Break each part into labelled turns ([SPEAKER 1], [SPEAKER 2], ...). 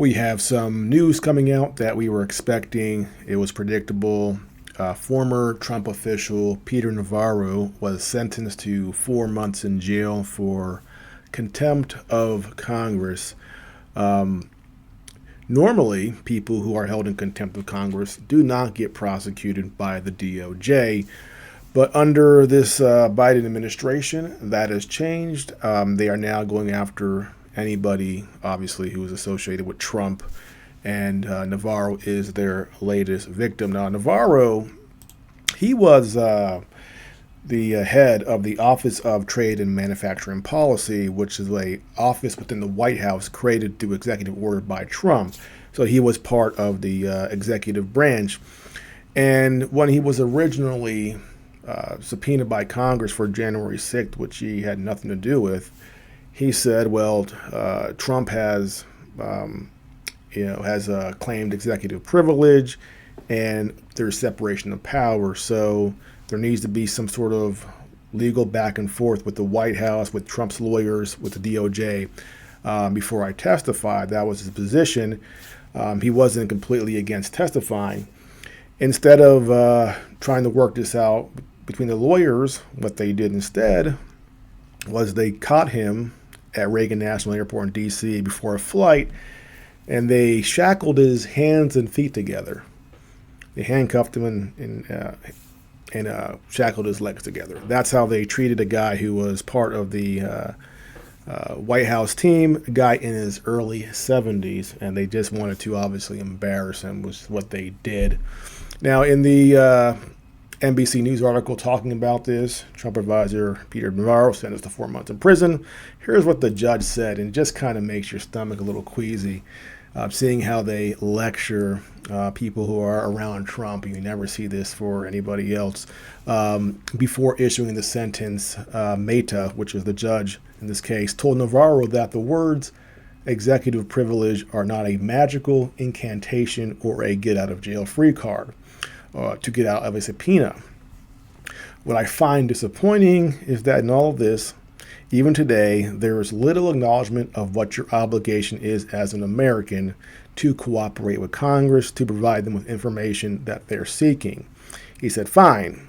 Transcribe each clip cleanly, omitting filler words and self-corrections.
[SPEAKER 1] We have some news coming out that we were expecting. It was predictable. Former Trump official Peter Navarro was sentenced to 4 months in jail for contempt of Congress. Normally, people who are held in contempt of Congress do not get prosecuted by the DOJ. But under this Biden administration, that has changed. They are now going after anybody, obviously, who is associated with Trump, and Navarro is their latest victim. Now, Navarro, he was the head of the Office of Trade and Manufacturing Policy, which is a office within the White House created through executive order by Trump. So he was part of the executive branch. And when he was originally subpoenaed by Congress for January 6th, which he had nothing to do with, he said, well, Trump has claimed executive privilege, and there's separation of power. So there needs to be some sort of legal back and forth with the White House, with Trump's lawyers, with the DOJ before I testify. That was his position. He wasn't completely against testifying. Instead of trying to work this out between the lawyers, what they did instead was they caught him at Reagan National Airport in D.C. before a flight, and they shackled his hands and feet together. They handcuffed him and shackled his legs together. That's how they treated a guy who was part of the White House team, a guy in his early 70s, and they just wanted to obviously embarrass him, was what they did. Now, in the NBC News article talking about this, Trump advisor Peter Navarro sentenced to 4 months in prison. Here's what the judge said, and it just kind of makes your stomach a little queasy, seeing how they lecture people who are around Trump. You never see this for anybody else. Before issuing the sentence, Mehta, which is the judge in this case, told Navarro that the words executive privilege are not a magical incantation or a get-out-of-jail-free card to get out of a subpoena. What I find disappointing is that in all of this, even today, there is little acknowledgement of what your obligation is as an American to cooperate with Congress to provide them with information that they're seeking. He said, fine,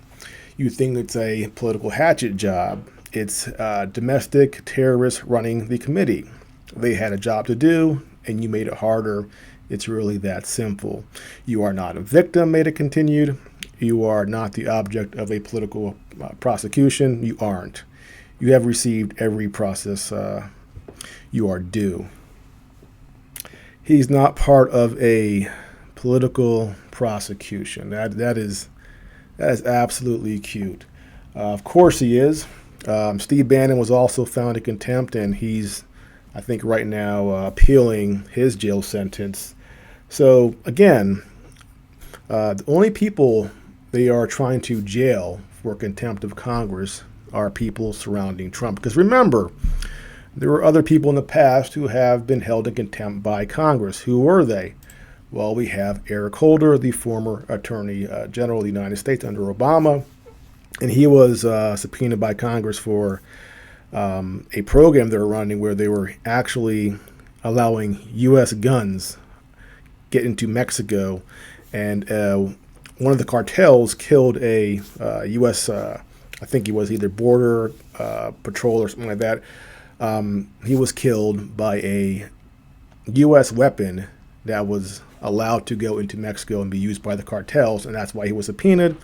[SPEAKER 1] you think it's a political hatchet job. It's domestic terrorists running the committee. They had a job to do, and you made it harder. It's really that simple. You are not a victim, Mehta continued. You are not the object of a political prosecution. You aren't. You have received every process you are due. He's not part of a political prosecution. That is absolutely cute. Of course he is. Steve Bannon was also found in contempt, and he's, I think, right now appealing his jail sentence. So again, the only people they are trying to jail for contempt of Congress are people surrounding Trump. Because remember, there were other people in the past who have been held in contempt by Congress. Who were they? Well, we have Eric Holder, the former Attorney General of the United States under Obama, and he was subpoenaed by Congress for a program they were running where they were actually allowing U.S. guns get into Mexico, and one of the cartels killed a U.S. I think he was either border patrol or something like that. He was killed by a U.S. weapon that was allowed to go into Mexico and be used by the cartels, and that's why he was subpoenaed.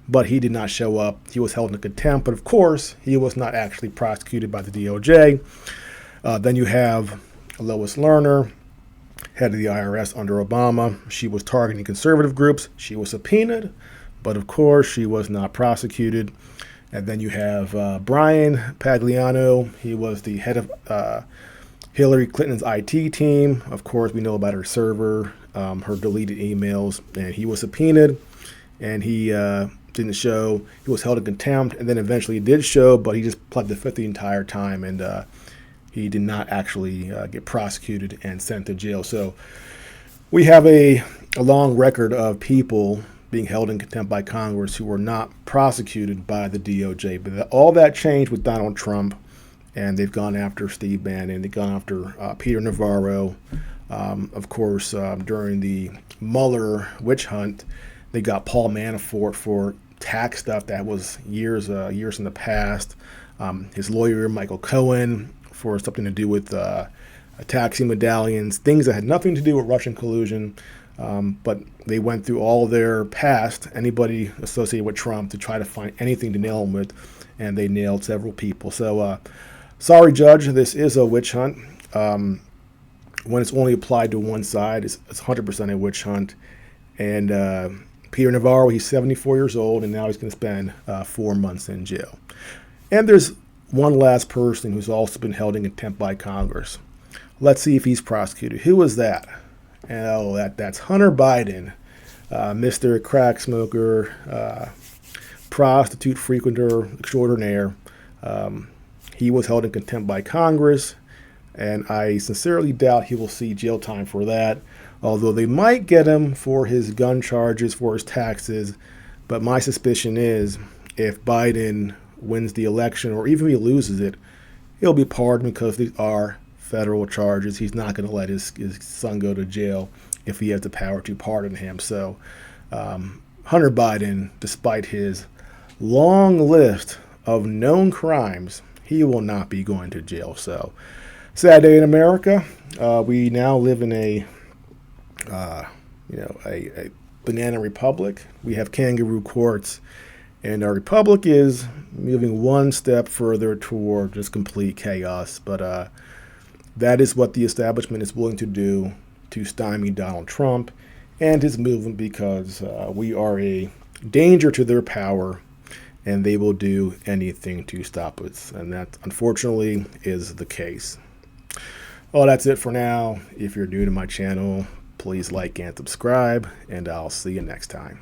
[SPEAKER 1] But he did not show up. He was held in contempt, but of course, he was not actually prosecuted by the DOJ. Then you have Lois Lerner, head of the IRS under Obama. She was targeting conservative groups. She was subpoenaed, but of course, she was not prosecuted. And then you have Brian Pagliano. He was the head of Hillary Clinton's IT team. Of course, we know about her server, her deleted emails, and he was subpoenaed, and he didn't show. He was held in contempt, and then eventually he did show, but he just pled the fifth the entire time, and he did not actually get prosecuted and sent to jail. So we have a long record of people being held in contempt by Congress who were not prosecuted by the DOJ. But all that changed with Donald Trump, and they've gone after Steve Bannon. They've gone after Peter Navarro. Of course, during the Mueller witch hunt, they got Paul Manafort for tax stuff that was years in the past. His lawyer, Michael Cohen, for something to do with taxi medallions, things that had nothing to do with Russian collusion. But they went through all their past, anybody associated with Trump, to try to find anything to nail him with, and they nailed several people. So, sorry, Judge, this is a witch hunt. When it's only applied to one side, it's 100% a witch hunt. And Peter Navarro, he's 74 years old, and now he's going to spend 4 months in jail. And there's one last person who's also been held in contempt by Congress. Let's see if he's prosecuted. Who was that? Oh, that's Hunter Biden, Mr. Crack Smoker, prostitute frequenter extraordinaire. He was held in contempt by Congress, and I sincerely doubt he will see jail time for that, although they might get him for his gun charges, for his taxes. But my suspicion is if Biden wins the election, or even if he loses it, he'll be pardoned because these are federal charges. He's not going to let his son go to jail if he has the power to pardon him. So Hunter Biden, despite his long list of known crimes, he will not be going to jail. So sad day in America. We now live in a banana republic. We have kangaroo courts, and our republic is moving one step further toward just complete chaos. But that is what the establishment is willing to do to stymie Donald Trump and his movement, because we are a danger to their power, and they will do anything to stop us. And that, unfortunately, is the case. Well, that's it for now. If you're new to my channel, please like and subscribe, and I'll see you next time.